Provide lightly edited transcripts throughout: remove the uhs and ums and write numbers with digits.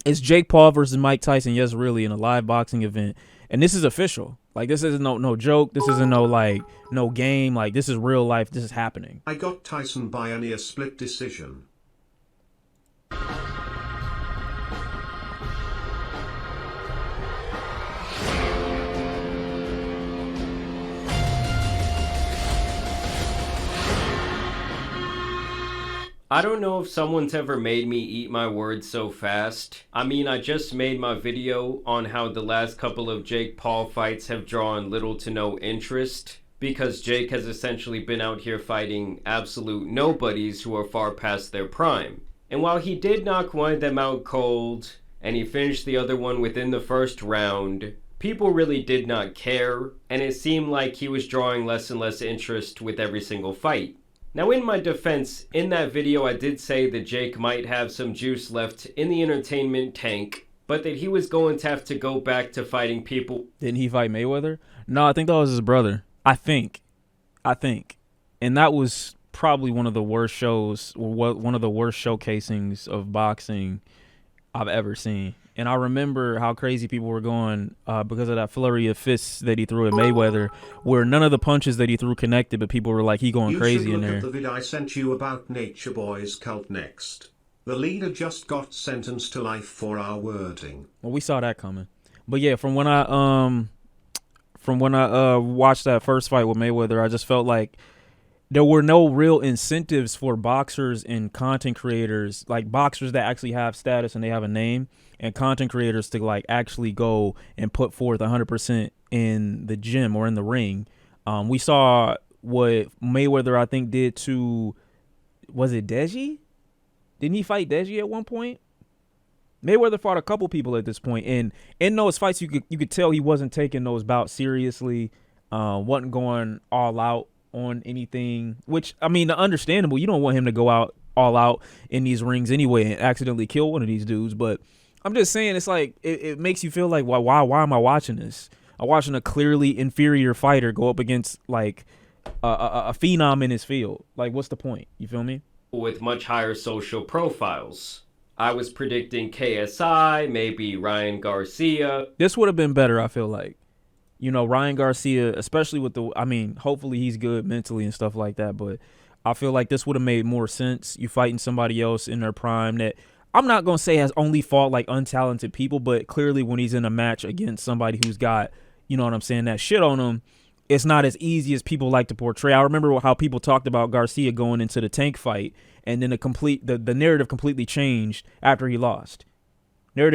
It's Jake Paul versus Mike Tyson. Yes, really, in a live boxing event, and this is official. Like this isn't no joke. This isn't no like no game. Like this is real life. This is happening. I got Tyson by a near split decision. I don't know if someone's ever made me eat my words so fast. I mean, I just made my video on how the last couple of Jake Paul fights have drawn little to no interest because Jake has essentially been out here fighting absolute nobodies who are far past their prime. And while he did knock one of them out cold and he finished the other one within the first round, people really did not care, and it seemed like he was drawing less and less interest with every single fight. Now, in my defense, in that video I did say that Jake might have some juice left in the entertainment tank, but that he was going to have to go back to fighting people. Didn't he fight Mayweather? No, I think that was his brother. I think. And that was probably one of the worst shows, or one of the worst showcasings of boxing I've ever seen. And I remember how crazy people were going because of that flurry of fists that he threw at Mayweather, where none of the punches that he threw connected, but people were like, he going crazy in there. You should look at the vid I sent you about Nature Boy's cult next. The leader just got sentenced to life for our wording. Well, we saw that coming. But yeah, from when I watched that first fight with Mayweather, I just felt like there were no real incentives for boxers and content creators, like boxers that actually have status and they have a name, and content creators to like actually go and put forth 100% in the gym or in the ring. We saw what Mayweather, I think, did to, was it Deji? Didn't he fight Deji at one point? Mayweather fought a couple people at this point, and in those fights, you could tell he wasn't taking those bouts seriously, wasn't going all out on anything, which, I mean, understandable. You don't want him to go out all out in these rings anyway and accidentally kill one of these dudes. But I'm just saying, it's like it makes you feel like, why am I watching this? I'm watching a clearly inferior fighter go up against like a phenom in his field. Like, what's the point? You feel me? With much higher social profiles. I was predicting KSI, maybe Ryan Garcia. This would have been better, I feel like. You know, Ryan Garcia, especially with the, I mean, hopefully he's good mentally and stuff like that, but I feel like this would have made more sense. You fighting somebody else in their prime that I'm not going to say has only fought like untalented people, but clearly when he's in a match against somebody who's got, you know what I'm saying, that shit on him, it's not as easy as people like to portray. I remember how people talked about Garcia going into the Tank fight, and then the narrative completely changed after he lost. But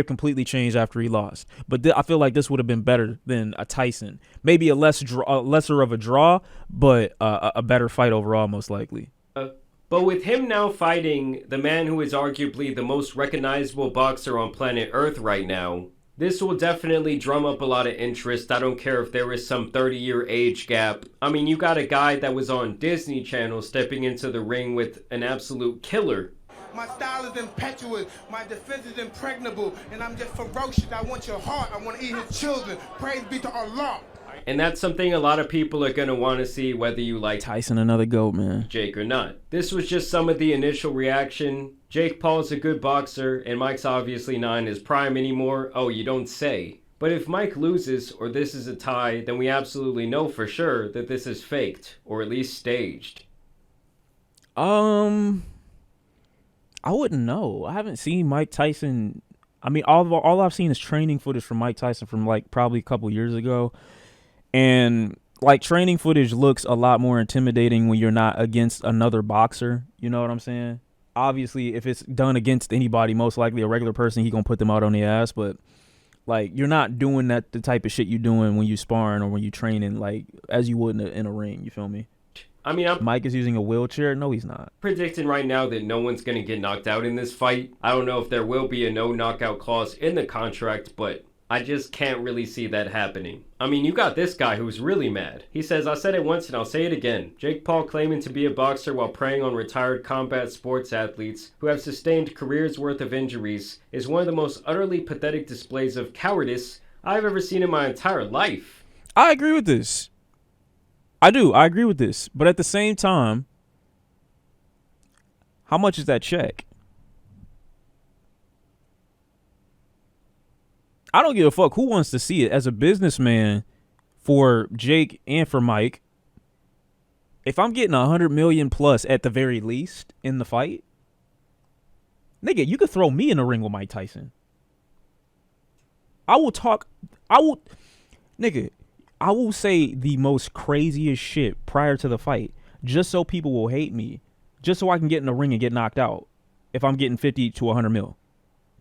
I feel like this would have been better than a Tyson. Maybe a lesser of a draw, but a better fight overall, most likely. But with him now fighting the man who is arguably the most recognizable boxer on planet Earth right now, this will definitely drum up a lot of interest. I don't care if there is some 30-year age gap. I mean, you got a guy that was on Disney Channel stepping into the ring with an absolute killer. My style is impetuous, my defense is impregnable, and I'm just ferocious. I want your heart, I want to eat his children. Praise be to Allah. And that's something a lot of people are going to want to see, whether you like Tyson, another GOAT, man, Jake or not. This was just some of the initial reaction. Jake Paul's a good boxer, and Mike's obviously not in his prime anymore. Oh, you don't say. But if Mike loses, or this is a tie, then we absolutely know for sure that this is faked, or at least staged. I wouldn't know. I haven't seen Mike Tyson. I mean, all I've seen is training footage from Mike Tyson from like probably a couple years ago. And like training footage looks a lot more intimidating when you're not against another boxer. You know what I'm saying? Obviously, if it's done against anybody, most likely a regular person, he gonna put them out on the ass. But like, you're not doing the type of shit you doing when you sparring or when you training, like as you would in a ring. You feel me? I mean, Mike is using a wheelchair. No, he's not. Predicting right now that no one's going to get knocked out in this fight. I don't know if there will be a no knockout clause in the contract, but I just can't really see that happening. I mean, you got this guy who's really mad. He says, I said it once and I'll say it again. Jake Paul claiming to be a boxer while preying on retired combat sports athletes who have sustained careers worth of injuries is one of the most utterly pathetic displays of cowardice I've ever seen in my entire life. I agree with this. I do. I agree with this. But at the same time, how much is that check? I don't give a fuck who wants to see it. As a businessman, for Jake and for Mike, if I'm getting 100 million plus at the very least in the fight, nigga, you could throw me in the ring with Mike Tyson. I will say the most craziest shit prior to the fight, just so people will hate me, just so I can get in the ring and get knocked out. If I'm getting 50 to 100 mil,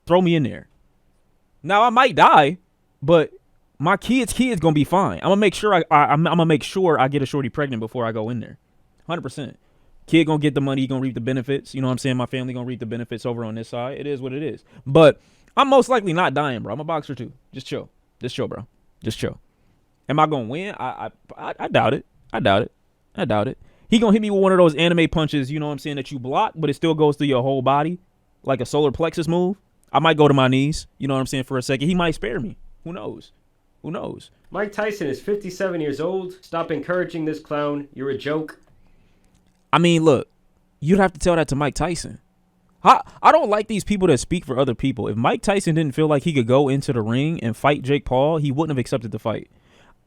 throw me in there. Now I might die, but my kid's gonna be fine. I'm gonna make sure I'm gonna make sure I get a shorty pregnant before I go in there. 100%. Kid gonna get the money, he gonna reap the benefits. You know what I'm saying? My family gonna reap the benefits over on this side. It is what it is. But I'm most likely not dying, bro. I'm a boxer too. Just chill, bro. Just chill. Am I gonna win? I doubt it. I doubt it. He gonna hit me with one of those anime punches, you know what I'm saying, that you block, but it still goes through your whole body, like a solar plexus move. I might go to my knees, you know what I'm saying, for a second. He might spare me. Who knows? Mike Tyson is 57 years old. Stop encouraging this clown. You're a joke. I mean, look, you'd have to tell that to Mike Tyson. I don't like these people that speak for other people. If Mike Tyson didn't feel like he could go into the ring and fight Jake Paul, he wouldn't have accepted the fight.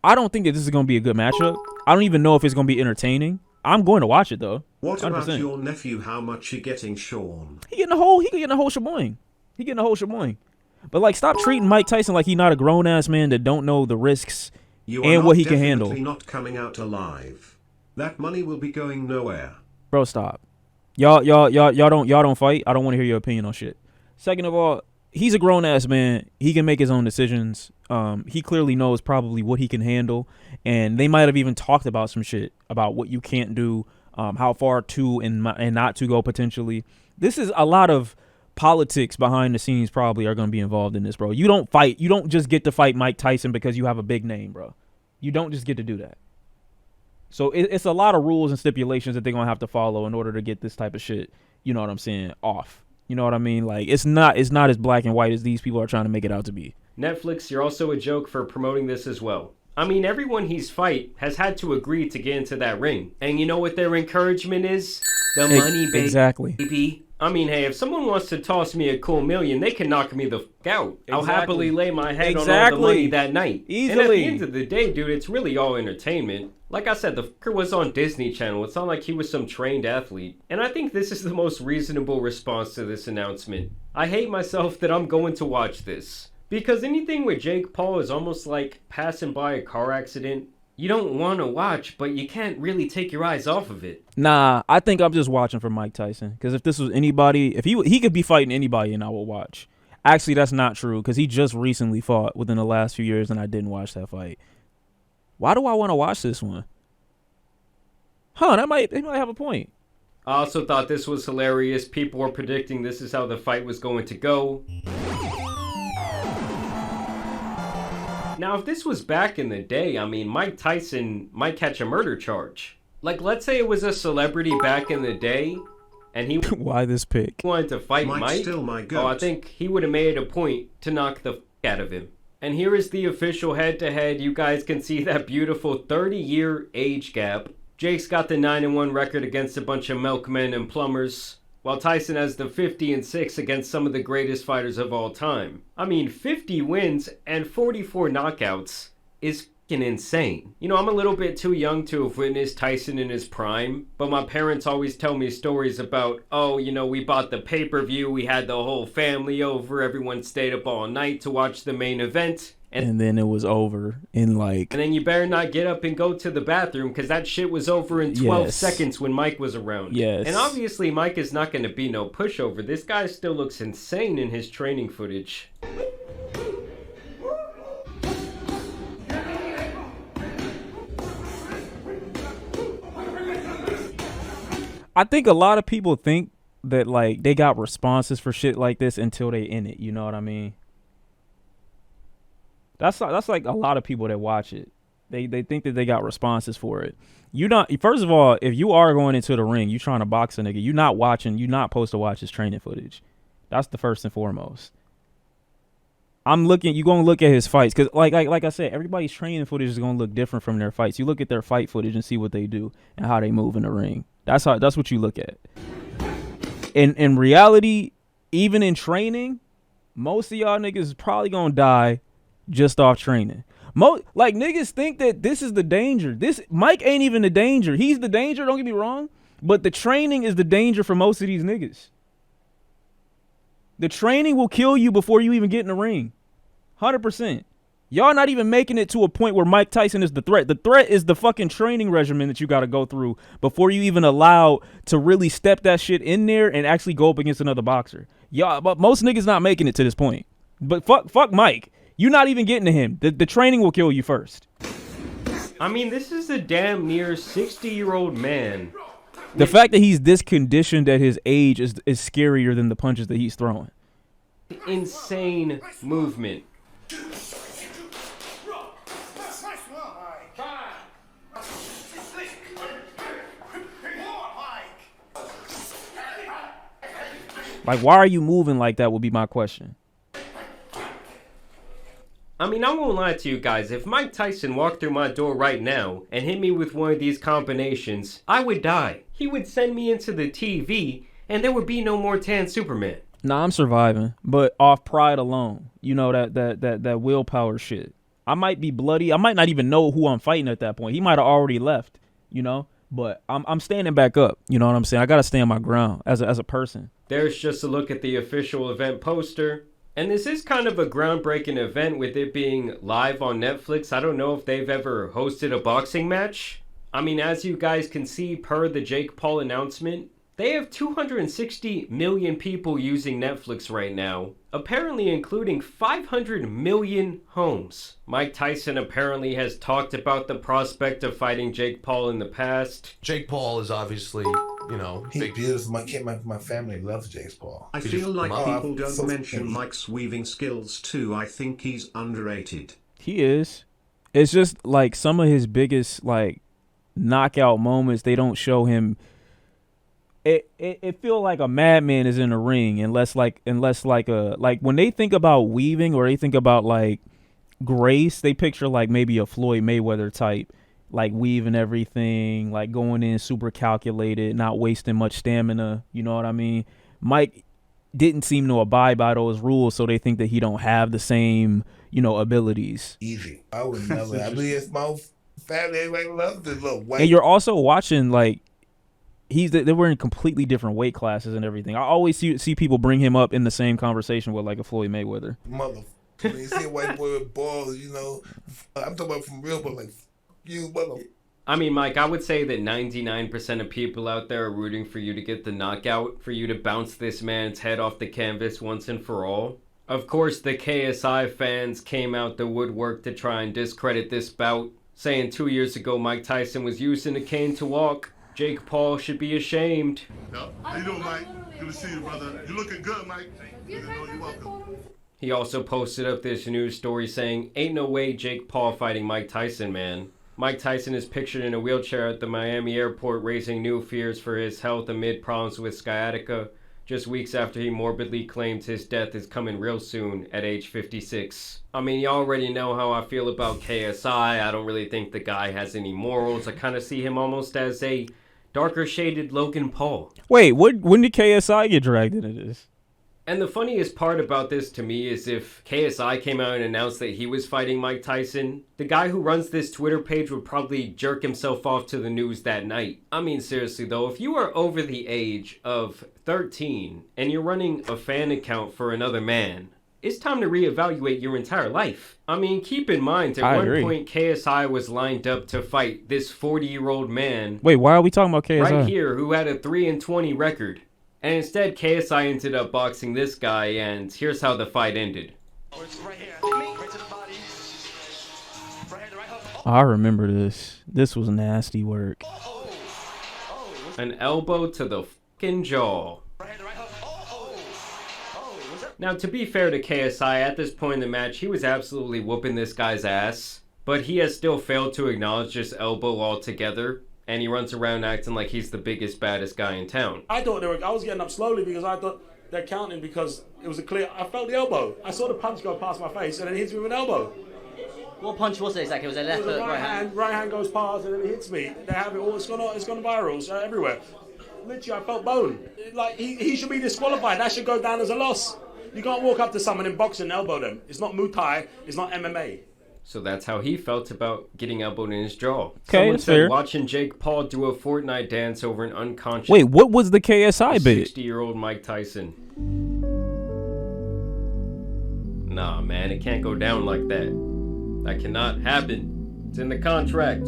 I don't think that this is going to be a good matchup. I don't even know if it's going to be entertaining. I'm going to watch it, though. 100%. What about your nephew? How much he getting, Sean? He getting the whole shaboing. But, like, stop treating Mike Tyson like he's not a grown-ass man that don't know the risks and what he can handle. You are not coming out alive. That money will be going nowhere. Bro, stop. Y'all don't fight. I don't want to hear your opinion on shit. Second of all, he's a grown-ass man. He can make his own decisions. He clearly knows probably what he can handle. And they might have even talked about some shit about what you can't do, how far to and not to go potentially. This is a lot of politics behind the scenes probably are going to be involved in this, bro. You don't fight. You don't just get to fight Mike Tyson because you have a big name, bro. You don't just get to do that. So it's a lot of rules and stipulations that they're going to have to follow in order to get this type of shit, you know what I'm saying, off. You know what I mean? Like, it's not as black and white as these people are trying to make it out to be. Netflix, you're also a joke for promoting this as well. I mean, everyone he's fight has had to agree to get into that ring. And you know what their encouragement is? The money, baby. Exactly. I mean, hey, if someone wants to toss me a cool million, they can knock me the fuck out. Exactly. I'll happily lay my head on all the money that night. Easily. And at the end of the day, dude, it's really all entertainment. Like I said, the fucker was on Disney Channel. It's not like he was some trained athlete. And I think this is the most reasonable response to this announcement. I hate myself that I'm going to watch this. Because anything with Jake Paul is almost like passing by a car accident. You don't want to watch, but you can't really take your eyes off of it. Nah, I think I'm just watching for Mike Tyson. Because if this was anybody, if he could be fighting anybody and I would watch. Actually, that's not true because he just recently fought within the last few years and I didn't watch that fight. Why do I want to watch this one? They might have a point. I also thought this was hilarious. People were predicting this is how the fight was going to go. Now, if this was back in the day, I mean, Mike Tyson might catch a murder charge. Like, let's say it was a celebrity back in the day, and he why this pick? Wanted to fight Mike. Still my goat. Oh, I think he would have made a point to knock the out of him. And here is the official head-to-head. You guys can see that beautiful 30-year age gap. Jake's got the 9-1 record against a bunch of milkmen and plumbers, while Tyson has the 50-6 against some of the greatest fighters of all time. I mean, 50 wins and 44 knockouts is fucking insane. You know, I'm a little bit too young to have witnessed Tyson in his prime, but my parents always tell me stories about, oh, you know, we bought the pay-per-view, we had the whole family over, everyone stayed up all night to watch the main event. And then it was over in like... And then you better not get up and go to the bathroom because that shit was over in 12 seconds when Mike was around. Yes. And obviously Mike is not going to be no pushover. This guy still looks insane in his training footage. I think a lot of people think that like they got responses for shit like this until they in it. You know what I mean? That's like a lot of people that watch it. They think that they got responses for it. You not first of all, if you are going into the ring, you trying to box a nigga, you're not supposed to watch his training footage. That's the first and foremost. You're gonna look at his fights because like I said, everybody's training footage is gonna look different from their fights. You look at their fight footage and see what they do and how they move in the ring. That's what you look at. In reality, even in training, most of y'all niggas is probably gonna die just off training. Like niggas think that this is the danger. This Mike ain't even the danger. He's the danger, don't get me wrong, but the training is the danger for most of these niggas. The training will kill you before you even get in the ring. 100%. Y'all not even making it to a point where Mike Tyson is the threat. The threat is the fucking training regimen that you got to go through before you even allow to really step that shit in there and actually go up against another boxer. Y'all, but most niggas not making it to this point. But fuck Mike. You not even getting to him. The training will kill you first. I mean, this is a damn near 60-year-old man. The fact that he's this conditioned at his age is scarier than the punches that he's throwing. Insane movement. Like, why are you moving like that would be my question. I mean, I won't lie to you guys. If Mike Tyson walked through my door right now and hit me with one of these combinations, I would die. He would send me into the TV and there would be no more tan Superman. Nah, I'm surviving, but off pride alone. You know, that willpower shit. I might be bloody. I might not even know who I'm fighting at that point. He might have already left, you know? But I'm standing back up. You know what I'm saying? I got to stand my ground as a person. There's just a look at the official event poster. And this is kind of a groundbreaking event with it being live on Netflix. I don't know if they've ever hosted a boxing match. I mean, as you guys can see per the Jake Paul announcement, they have 260 million people using Netflix right now, apparently including 500 million homes. Mike Tyson apparently has talked about the prospect of fighting Jake Paul in the past. Jake Paul is obviously, you know, He's beautiful. My family loves Jake Paul. I feel like people don't so mention Mike's weaving skills too. I think he's underrated. He is. It's just like some of his biggest like knockout moments, they don't show him. It feel like a madman is in the ring unless like when they think about weaving or they think about like grace, they picture like maybe a Floyd Mayweather type, like weaving everything, like going in super calculated, not wasting much stamina. You know what I mean? Mike didn't seem to abide by those rules, so they think that he don't have the same, you know, abilities. Easy. I would never. I mean, it's my family. Everybody loves this little white. And you're also watching like. They were in completely different weight classes and everything. I always see people bring him up in the same conversation with like a Floyd Mayweather. Mother, when you see a white boy with balls, you know, I'm talking about from real, but like you, mother. I mean, Mike, I would say that 99% of people out there are rooting for you to get the knockout, for you to bounce this man's head off the canvas once and for all. Of course, the KSI fans came out the woodwork to try and discredit this bout, saying 2 years ago Mike Tyson was using a cane to walk. Jake Paul should be ashamed. Yep. How you doing, Mike? Good to see you, brother. You looking good, Mike. You're welcome. He also posted up this news story saying, "Ain't no way Jake Paul fighting Mike Tyson, man." Mike Tyson is pictured in a wheelchair at the Miami airport, raising new fears for his health amid problems with sciatica, just weeks after he morbidly claims his death is coming real soon at age 56. I mean, you already know how I feel about KSI. I don't really think the guy has any morals. I kind of see him almost as a darker shaded Logan Paul. Wait, when did KSI get dragged into this? And the funniest part about this to me is if KSI came out and announced that he was fighting Mike Tyson, the guy who runs this Twitter page would probably jerk himself off to the news that night. I mean, seriously though, if you are over the age of 13 and you're running a fan account for another man, it's time to reevaluate your entire life. I mean, keep in mind, at one point, KSI was lined up to fight this 40-year-old man. Wait, why are we talking about KSI? Right here, who had a 3-20 record. And instead, KSI ended up boxing this guy, and here's how the fight ended. I remember this. This was nasty work. An elbow to the fucking jaw. Now, to be fair to KSI, at this point in the match, he was absolutely whooping this guy's ass. But he has still failed to acknowledge this elbow altogether. And he runs around acting like he's the biggest, baddest guy in town. I thought I was getting up slowly because I thought they're counting because it was a clear. I felt the elbow. I saw the punch go past my face and then it hits me with an elbow. What punch was it exactly? Was it left hook, right hand? Right hand goes past and then it hits me. They have it all. It's gone viral. It's everywhere. Literally, I felt bone. Like he should be disqualified. That should go down as a loss. You can't walk up to someone in boxing and elbow them. It's not Muay Thai. It's not MMA. So that's how he felt about getting elbowed in his jaw. Okay, Someone that's said fair. watching Jake Paul do a Fortnite dance over an unconscious Wait, what was the KSI bit? 60-year-old Mike Tyson. Nah, man, it can't go down like that. That cannot happen. It's in the contract.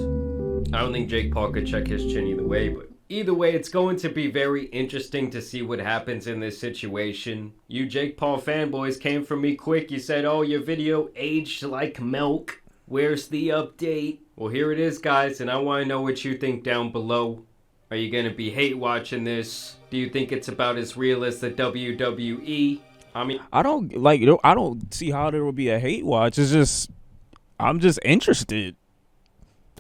I don't think Jake Paul could check his chin either way, but either way, it's going to be very interesting to see what happens in this situation. You Jake Paul fanboys came for me quick. You said, oh, your video aged like milk. Where's the update? Well, here it is, guys, and I want to know what you think down below. Are you going to be hate watching this? Do you think it's about as real as the WWE? I mean, I don't see how there would be a hate watch. It's just, I'm just interested.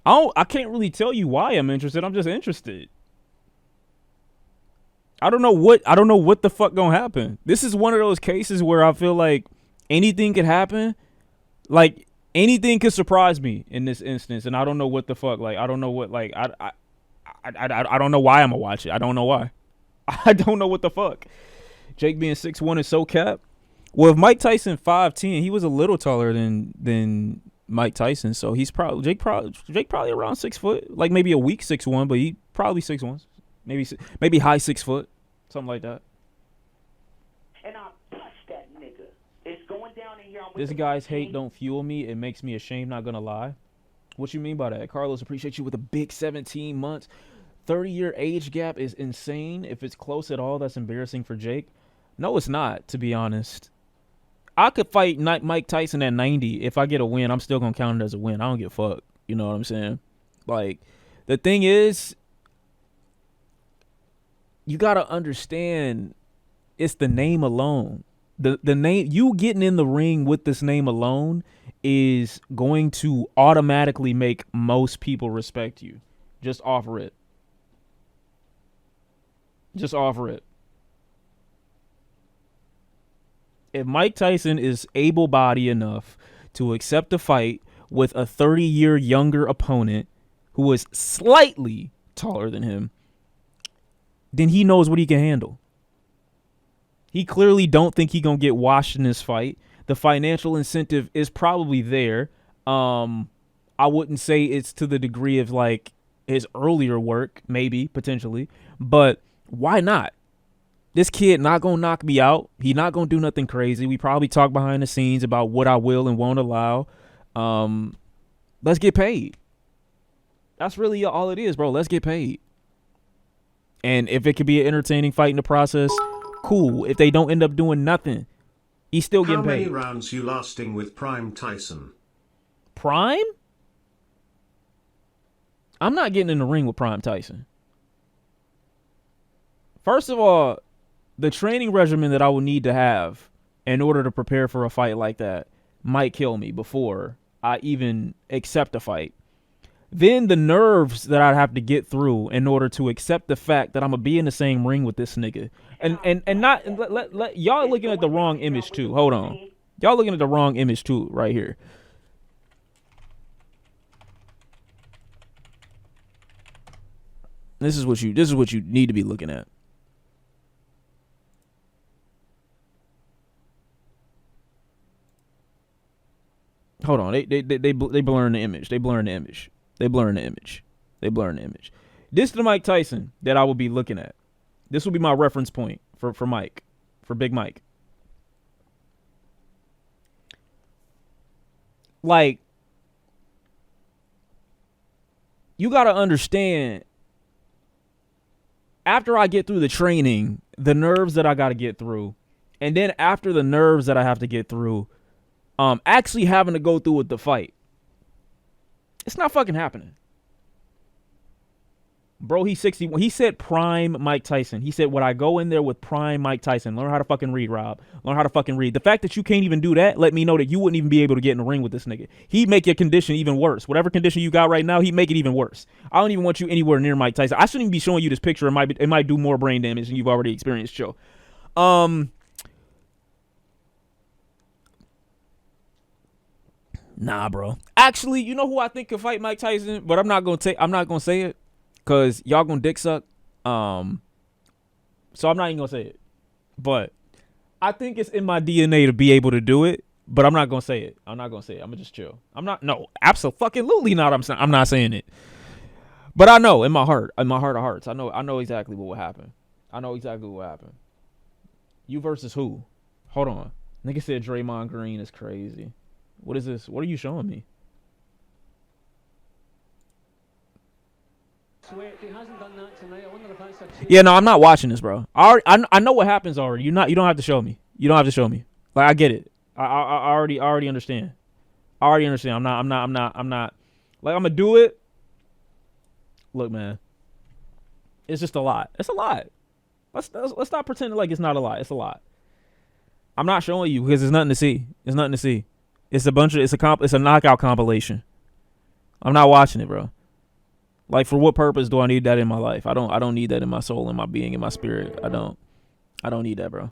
I can't really tell you why I'm interested. I'm just interested. I don't know what the fuck gonna happen. This is one of those cases where I feel like anything could happen. Like anything could surprise me in this instance, and I don't know what the fuck. Like I don't know what. Like I don't know why I'm gonna watch it. I don't know why. I don't know what the fuck. Jake being 6'1" is so cap. Well, if Mike Tyson 5'10", he was a little taller than Mike Tyson, so he's probably Jake probably around 6 foot, like maybe a weak 6'1", but he probably 6'1", maybe high 6 foot, something like that. And I push that nigga. It's going down in here. This guy's hate don't fuel me. It makes me ashamed. Not gonna lie. What you mean by that, Carlos? Appreciate you with a big 17 months. 30-year age gap is insane. If it's close at all, that's embarrassing for Jake. No, it's not, to be honest. I could fight Mike Tyson at 90. If I get a win, I'm still going to count it as a win. I don't give a fuck. You know what I'm saying? Like, the thing is, you got to understand, it's the name alone. The name, you getting in the ring with this name alone is going to automatically make most people respect you. Just offer it. Just offer it. If Mike Tyson is able-bodied enough to accept a fight with a 30-year younger opponent who is slightly taller than him, then he knows what he can handle. He clearly don't think he gonna get washed in this fight. The financial incentive is probably there. I wouldn't say it's to the degree of like his earlier work, maybe, potentially, but why not? This kid not going to knock me out. He not going to do nothing crazy. We probably talk behind the scenes about what I will and won't allow. Let's get paid. That's really all it is, bro. Let's get paid. And if it could be an entertaining fight in the process, cool. If they don't end up doing nothing, he's still getting paid. How many rounds you lasting with Prime Tyson? Prime? I'm not getting in the ring with Prime Tyson. First of all, the training regimen that I would need to have in order to prepare for a fight like that might kill me before I even accept a fight. Then the nerves that I'd have to get through in order to accept the fact that I'm gonna be in the same ring with this nigga, and not let y'all looking at the wrong image too. Hold on, y'all looking at the wrong image too right here. This is what you need to be looking at. Hold on, they blurring the image. They blurring the image. This is the Mike Tyson that I will be looking at. This will be my reference point for Mike, for Big Mike. Like, you got to understand, after I get through the training, the nerves that I got to get through, and then after the nerves that I have to get through, actually having to go through with the fight, it's not fucking happening. Bro, he's 61. He said prime Mike Tyson. He said, would I go in there with prime Mike Tyson? Learn how to fucking read, Rob. Learn how to fucking read. The fact that you can't even do that, let me know that you wouldn't even be able to get in the ring with this nigga. He'd make your condition even worse. Whatever condition you got right now, he'd make it even worse. I don't even want you anywhere near Mike Tyson. I shouldn't even be showing you this picture. It might do more brain damage than you've already experienced, Joe. Nah, bro. Actually, you know who I think could fight Mike Tyson, but I'm not gonna say it, cause y'all gonna dick suck. So I'm not even gonna say it. But I think it's in my DNA to be able to do it, but I'm not gonna say it. I'm not gonna say it. I'm gonna just chill. I'm not. No, absolutely not. I'm not saying it. But I know in my heart of hearts, I know exactly what will happen. I know exactly what will happen. You versus who? Hold on. Nigga said Draymond Green is crazy. What is this? What are you showing me? Yeah, no, I'm not watching this, bro. I know what happens already. You don't have to show me. You don't have to show me. Like I get it. I already understand. I already understand. I'm not. Like I'm gonna do it. Look, man. It's just a lot. It's a lot. Let's stop pretending like it's not a lot. It's a lot. I'm not showing you because there's nothing to see. There's nothing to see. It's a knockout compilation. I'm not watching it, bro. Like, for what purpose do I need that in my life? I don't need that in my soul, in my being, in my spirit. I don't need that, bro.